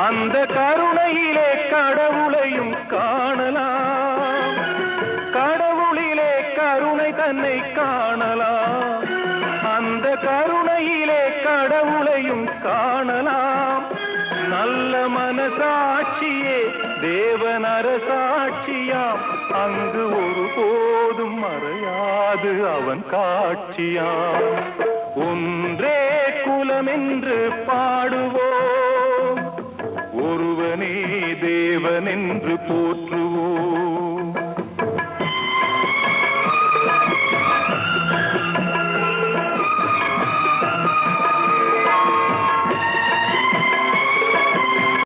அந்த கருணையிலே கடவுளையும் காணலாம், கடவுளிலே கருணை தன்னை காணலாம், அந்த கருணையிலே கடவுளையும் காணலாம். நல்ல மனசாட்சியே தேவன் அரசாட்சியாம், அங்கு ஒருபோதும் மறையாது அவன் காட்சியாம். ஒன்றே குலம் என்று பாடுவோம், ஒருவனே தேவன் என்று போற்றுவோம்.